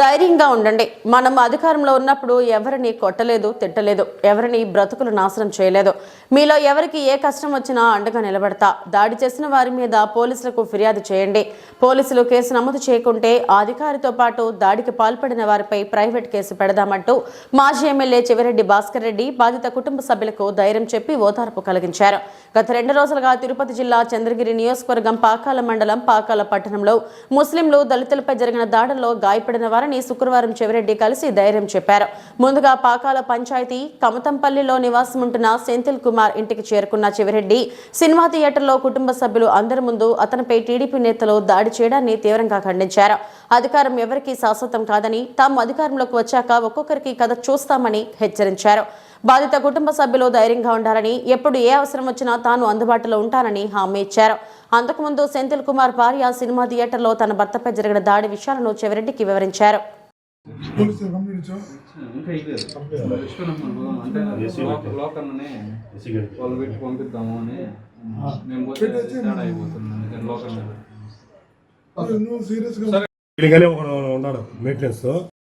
ధైర్యంగా ఉండండి. మనం అధికారంలో ఉన్నప్పుడు ఎవరిని కొట్టలేదు, తిట్టలేదు, ఎవరిని బ్రతుకులు నాశనం చేయలేదు. మీలో ఎవరికి ఏ కష్టం వచ్చినా అండగా నిలబడతా. దాడి చేసిన వారి మీద పోలీసులకు ఫిర్యాదు చేయండి. పోలీసులు కేసు నమోదు చేయకుంటే ఆ అధికారితో పాటు దాడికి పాల్పడిన వారిపై ప్రైవేట్ కేసు పెడదామంటూ మాజీ ఎమ్మెల్యే చెవిరెడ్డి భాస్కర్ రెడ్డి బాధిత కుటుంబ సభ్యులకు ధైర్యం చెప్పి ఓదార్పు కలిగించారు. గత 2 రోజులుగా తిరుపతి జిల్లా చంద్రగిరి నియోజకవర్గం పాకాల మండలం పాకాల పట్టణంలో ముస్లింలు దళితులపై జరిగిన దాడుల్లో గాయపడిన వారిని శుక్రవారం చెవిరెడ్డి కలిసి ధైర్యం చెప్పారు. ముందుగా పాకాల పంచాయతీ కమతంపల్లిలో నివాసం ఉంటున్న సెంథిల్ కుమార్ ఇంటికి చేరుకున్న చెవిరెడ్డి సినిమా థియేటర్లో కుటుంబ సభ్యులు అందరి ముందు అతనిపై టీడీపీ నేతలు దాడి చేయడాన్ని తీవ్రంగా ఖండించారు. అధికారం ఎవరికీ శాశ్వతం కాదని, తాము అధికారంలోకి వచ్చాక ఒక్కొక్కరికి కథ చూస్తామని హెచ్చరించారు. బాధిత కుటుంబ సభ్యులు ధైర్యంగా ఉండాలని, ఎప్పుడు ఏ అవసరం వచ్చినా తాను అందుబాటులో ఉంటానని హామీ ఇచ్చారు. అంతకుముందు సెంథిల్ కుమార్ భార్య సినిమా థియేటర్లో తన భర్తపై జరిగిన దాడి విషయాలను చెవిరెడ్డికి వివరించారు.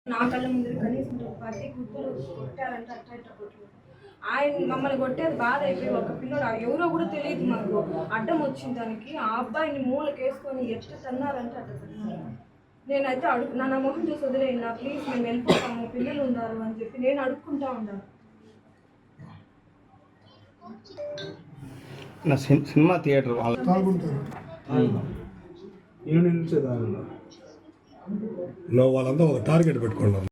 నా కళ్ళ ముందు కనీసం పట్టి గుర్తులు కొట్టారంటే అట్ట ఆయన మమ్మల్ని కొట్టేది బాధ అయిపోయి ఒక పిల్లడు ఎవరో కూడా తెలియదు మాకు అడ్డం వచ్చిన దానికి ఆ అబ్బాయిని మూలకేసుకొని ఎట్ట తన్నారంటే అట్ట తన్నారు. నేనైతే నా మొహం చూసి వదిలేనా ప్లీజ్ మేము వెళ్ళిపోతాము పిల్లలు ఉన్నారు అని చెప్పి నేను అడుక్కుంటా ఉన్నాను. సినిమా థియేటర్ వాళ్ళంతా ఒక టార్గెట్ పెట్టుకున్నారు.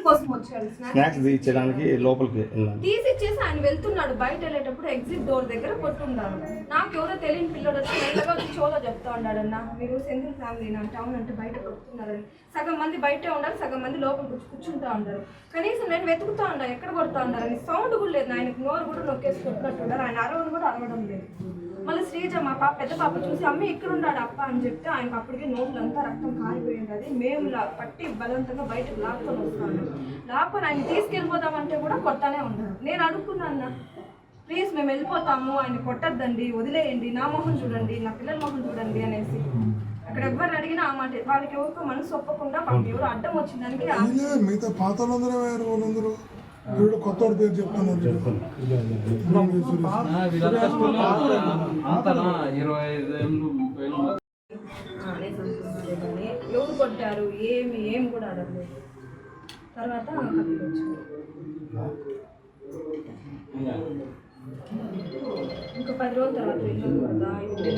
కోసం వచ్చాడు స్నాక్స్ తీయించడానికి లోపలికి తీసిచ్చేసి ఆయన వెళ్తున్నాడు. బయట వెళ్ళేటప్పుడు ఎగ్జిట్ డోర్ దగ్గర కొట్టున్నాడు. నాకు ఎవరో తెలియని పిల్లడు వచ్చి మెల్లగా వచ్చి చోలో చెప్తా ఉన్నాడన్న, మీరు సెంథిల్ ఫ్యామిలీ నా టౌన్ అంటే బయట కొడుతున్నారని. సగం మంది బయటే ఉండాలి, సగం మంది లోపల కూర్చుంటా ఉన్నారు. కనీసం నేను వెతుకుతా ఉన్నా ఎక్కడ కొడతా ఉన్నారని. సౌండ్ కూడా లేదు, ఆయనకు నోరు కూడా నొక్కేసి కొట్టినట్టున్నారు. ఆయన అరవడం కూడా అరవడం లేదు. మళ్ళీ శ్రీజ మా పెద్ద పాప చూసి అమ్మ ఇక్కడ ఉన్నాడు అప్ప అని చెప్తే ఆయనకు అప్పటికే నోట్లంతా రక్తం కారిపోయింది. అది మేము పట్టి బలవంతంగా బయటకు లాక్కొని వస్తాను. లాక్కొని ఆయన తీసుకెళ్ళిపోదామంటే కూడా కొడతానే ఉన్నారు. నేను అడుక్కున్నాను, ప్లీజ్ మేము వెళ్ళిపోతాము, ఆయన కొట్టద్దండి, వదిలేయండి, నా మొహం చూడండి, నా పిల్లల మొహం చూడండి అనేసి. అక్కడ ఎవరిని అడిగినా ఆ మాట. వాళ్ళకి ఎవరికో మనసు ఒప్పకుండా వాళ్ళకి ఎవరు అడ్డం వచ్చిందానికి మిగతా పాత వాళ్ళందరూ కొత్త పేరు చెప్తున్నారు. ఎవరు కొట్టారు ఏమి కూడా అడగలేదు. తర్వాత ఇంకా 10 రోజుల తర్వాత వెళ్ళకూడదా ఇంటికి